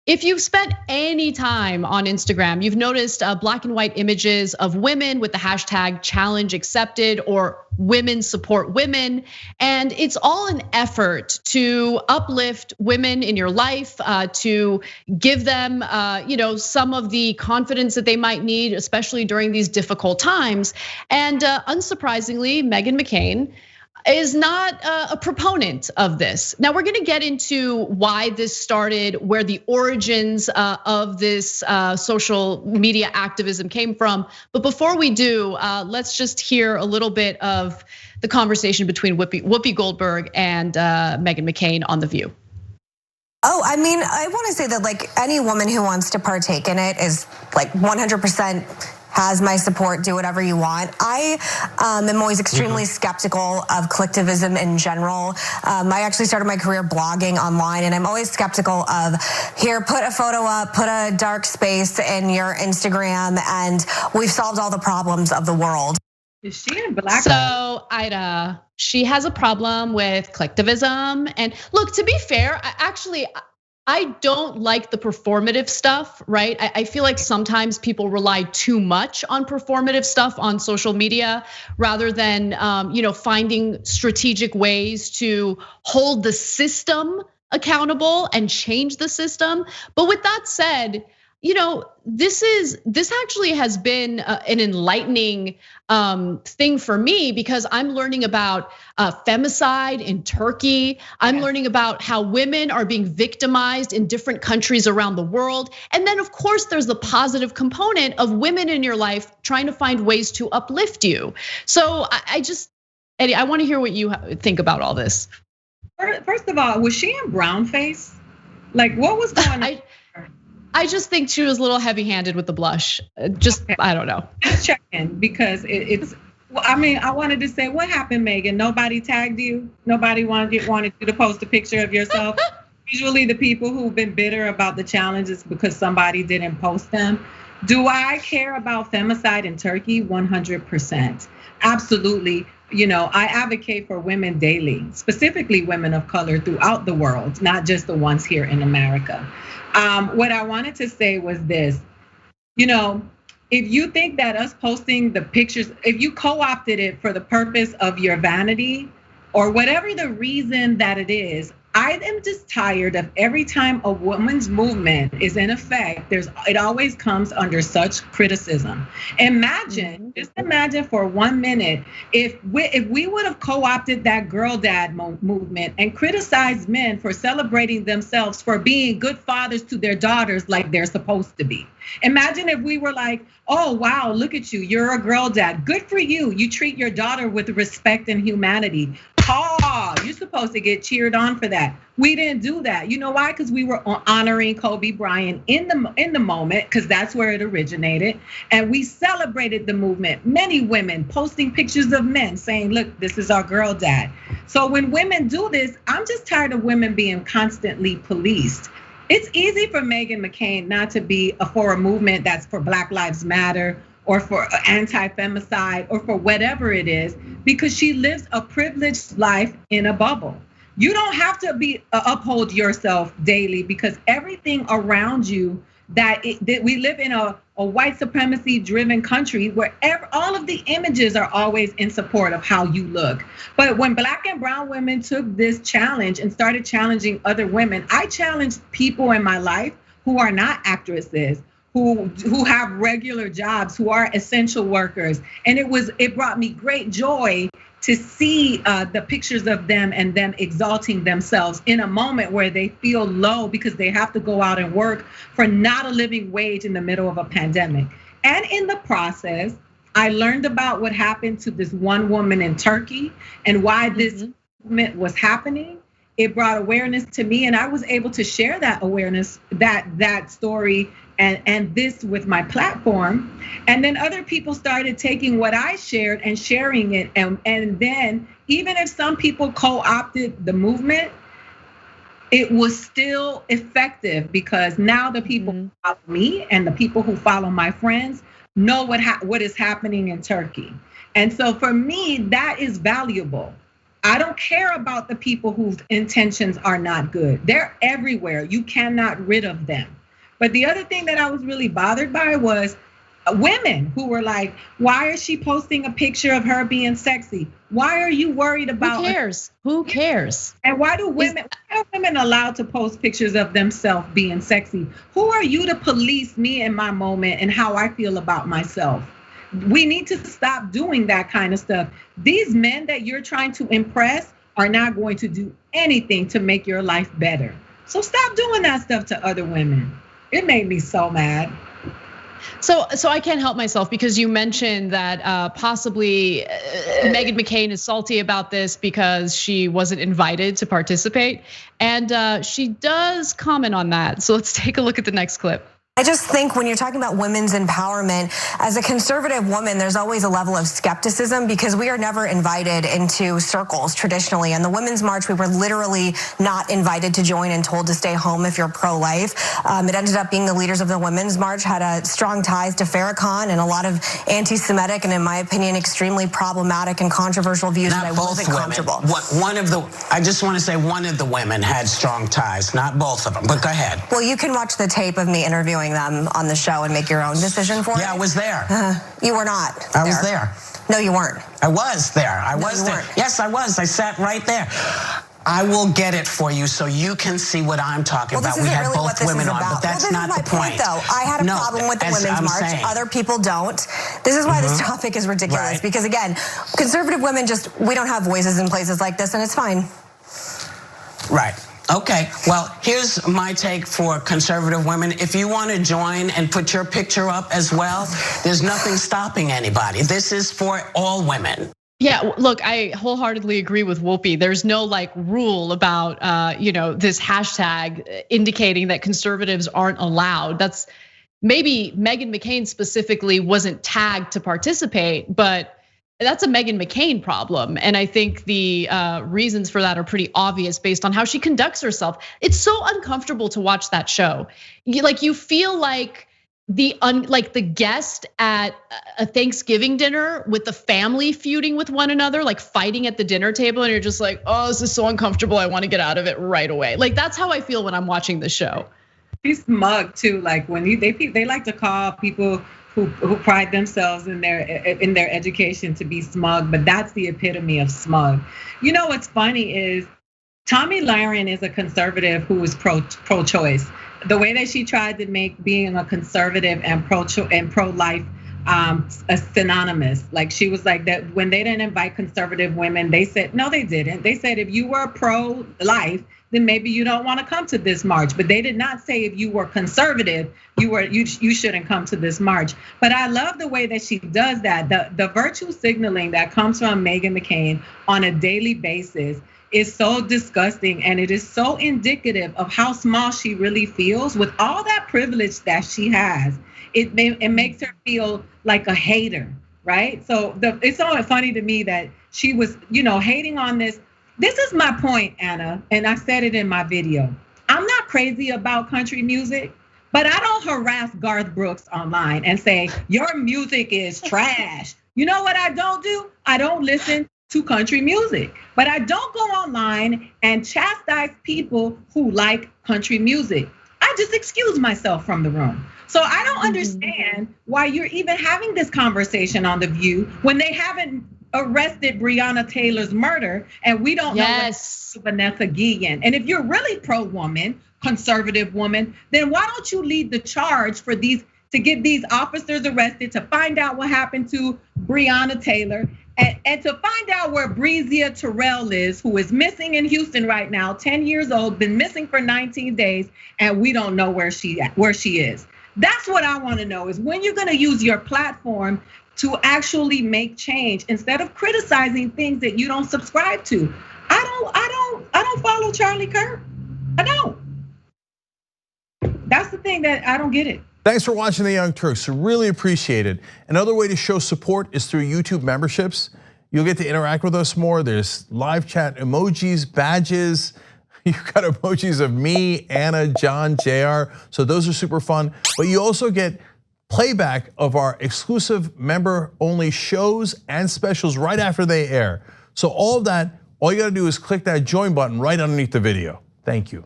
If you've spent any time on Instagram, you've noticed black and white images of women with the hashtag challenge accepted or women support women. And it's all an effort to uplift women in your life, to give them some of the confidence that they might need, especially during these difficult times. And unsurprisingly, Meghan McCain is not a proponent of this. Now we're gonna get into why this started, where the origins of this social media activism came from. But before we do, let's just hear a little bit of the conversation between Whoopi Goldberg and Meghan McCain on The View. Oh, I mean, I want to say that like any woman who wants to partake in it is like 100% has my support, do whatever you want. I am always extremely skeptical of collectivism in general. I actually started my career blogging online, and I'm always skeptical of, here, put a photo up, put a dark space in your Instagram, and we've solved all the problems of the world. Is she in black? So Aida, she has a problem with collectivism. And look, to be fair, I don't like the performative stuff, right? I feel like sometimes people rely too much on performative stuff on social media rather than finding strategic ways to hold the system accountable and change the system. But with that said, this actually has been an enlightening thing for me, because I'm learning about femicide in Turkey. I'm learning about how women are being victimized in different countries around the world. And then of course there's the positive component of women in your life trying to find ways to uplift you. So Eddie, I want to hear what you think about all this. First of all, was she in brown face? Like what was going on? I just think she was a little heavy-handed with the blush. I don't know. Just checking, because it's. I mean, I wanted to say, what happened, Meghan? Nobody tagged you. Nobody wanted you to post a picture of yourself. Usually, the people who've been bitter about the challenges because somebody didn't post them. Do I care about femicide in Turkey? 100%, absolutely. I advocate for women daily, specifically women of color throughout the world, not just the ones here in America. What I wanted to say was this, if you think that us posting the pictures, if you co-opted it for the purpose of your vanity or whatever the reason that it is, I am just tired of every time a woman's movement is in effect, it always comes under such criticism. Just imagine for 1 minute, if we would have co-opted that girl dad movement and criticized men for celebrating themselves for being good fathers to their daughters like they're supposed to be. Imagine if we were like, oh, wow, look at you, you're a girl dad. Good for you. You treat your daughter with respect and humanity. Oh, you're supposed to get cheered on for that. We didn't do that. You know why? Because we were honoring Kobe Bryant in the moment, because that's where it originated. And we celebrated the movement. Many women posting pictures of men saying, look, this is our girl dad. So when women do this, I'm just tired of women being constantly policed. It's easy for Meghan McCain not to be for a movement that's for Black Lives Matter or for anti-femicide or for whatever it is, because she lives a privileged life in a bubble. You don't have to uphold yourself daily, because everything around you that we live in a white supremacy driven country where all of the images are always in support of how you look. But when Black and brown women took this challenge and started challenging other women, I challenged people in my life who are not actresses, who have regular jobs, who are essential workers. And it brought me great joy to see the pictures of them and them exalting themselves in a moment where they feel low because they have to go out and work for not a living wage in the middle of a pandemic. And in the process, I learned about what happened to this one woman in Turkey and why this movement was happening. It brought awareness to me, and I was able to share that awareness, that story and this with my platform. And then other people started taking what I shared and sharing it. And then even if some people co-opted the movement, it was still effective, because now the people who follow me and the people who follow my friends know what is happening in Turkey. And so for me, that is valuable. I don't care about the people whose intentions are not good. They're everywhere. You cannot rid of them. But the other thing that I was really bothered by was women who were like, why is she posting a picture of her being sexy? Why are you worried about? Who cares? Who cares? And why are women allowed to post pictures of themselves being sexy? Who are you to police me in my moment and how I feel about myself? We need to stop doing that kind of stuff. These men that you're trying to impress are not going to do anything to make your life better. So stop doing that stuff to other women. It made me so mad. So I can't help myself because you mentioned that possibly Meghan McCain is salty about this because she wasn't invited to participate. And she does comment on that. So let's take a look at the next clip. I just think when you're talking about women's empowerment, as a conservative woman, there's always a level of skepticism because we are never invited into circles traditionally. And the Women's March, we were literally not invited to join and told to stay home if you're pro-life. It ended up being the leaders of the Women's March had strong ties to Farrakhan and a lot of anti-Semitic and, in my opinion, extremely problematic and controversial views that I wasn't comfortable. I just want to say one of the women had strong ties, not both of them, but go ahead. Well, you can watch the tape of me interviewing them on the show and make your own decision for it. Yeah, I was there. You were not. I was there. No, you weren't. I was there. I No, was you there. weren't. Yes, I was. I sat right there. I will get it for you so you can see what I'm talking about. We had really both women on, but that's not the point. Though I had a problem with the Women's March. Other people don't. This is why this topic is ridiculous. Because again, conservative women we don't have voices in places like this, and it's fine. Right. Okay, well, here's my take for conservative women. If you want to join and put your picture up as well, there's nothing stopping anybody. This is for all women. Yeah, look, I wholeheartedly agree with Whoopi. There's no rule about this hashtag indicating that conservatives aren't allowed. That's maybe Meghan McCain specifically wasn't tagged to participate, but that's a Meghan McCain problem. And I think the reasons for that are pretty obvious based on how she conducts herself. It's so uncomfortable to watch that show. You feel like the guest at a Thanksgiving dinner with the family feuding with one another, fighting at the dinner table, and you're just like, oh, this is so uncomfortable. I want to get out of it right away. That's how I feel when I'm watching the show. She's smug too. When they like to call people who pride themselves in their education to be smug, but that's the epitome of smug. You know what's funny is Tomi Lahren is a conservative who is pro-choice. The way that she tried to make being a conservative and pro-life synonymous. She was like that when they didn't invite conservative women, they said no, they didn't. They said if you were pro-life, then maybe you don't want to come to this march. But they did not say if you were conservative, you shouldn't come to this march. But I love the way that she does that. The virtue signaling that comes from Meghan McCain on a daily basis is so disgusting, and it is so indicative of how small she really feels with all that privilege that she has. It makes her feel like a hater, right? So it's so funny to me that she was, hating on this. This is my point, Anna, and I said it in my video. I'm not crazy about country music, but I don't harass Garth Brooks online and say, your music is trash. You know what I don't do? I don't listen to country music, but I don't go online and chastise people who like country music. I just excuse myself from the room. So I don't understand why you're even having this conversation on The View when they haven't arrested Breonna Taylor's murder, and we don't know Vanessa Guillen. And if you're really pro-woman, conservative woman, then why don't you lead the charge for to get these officers arrested, to find out what happened to Breonna Taylor, and to find out where Breezia Terrell is, who is missing in Houston right now, 10 years old, been missing for 19 days, and we don't know where she is. That's what I want to know, is when you're going to use your platform to actually make change instead of criticizing things that you don't subscribe to. I don't follow Charlie Kirk. I don't. That's the thing that I don't get it. Thanks for watching The Young Turks. Really appreciate it. Another way to show support is through YouTube memberships. You'll get to interact with us more. There's live chat emojis, badges. You've got emojis of me, Anna, John, JR. So those are super fun. But you also get playback of our exclusive member-only shows and specials right after they air. So all of that all you gotta do is click that join button right underneath the video. Thank you.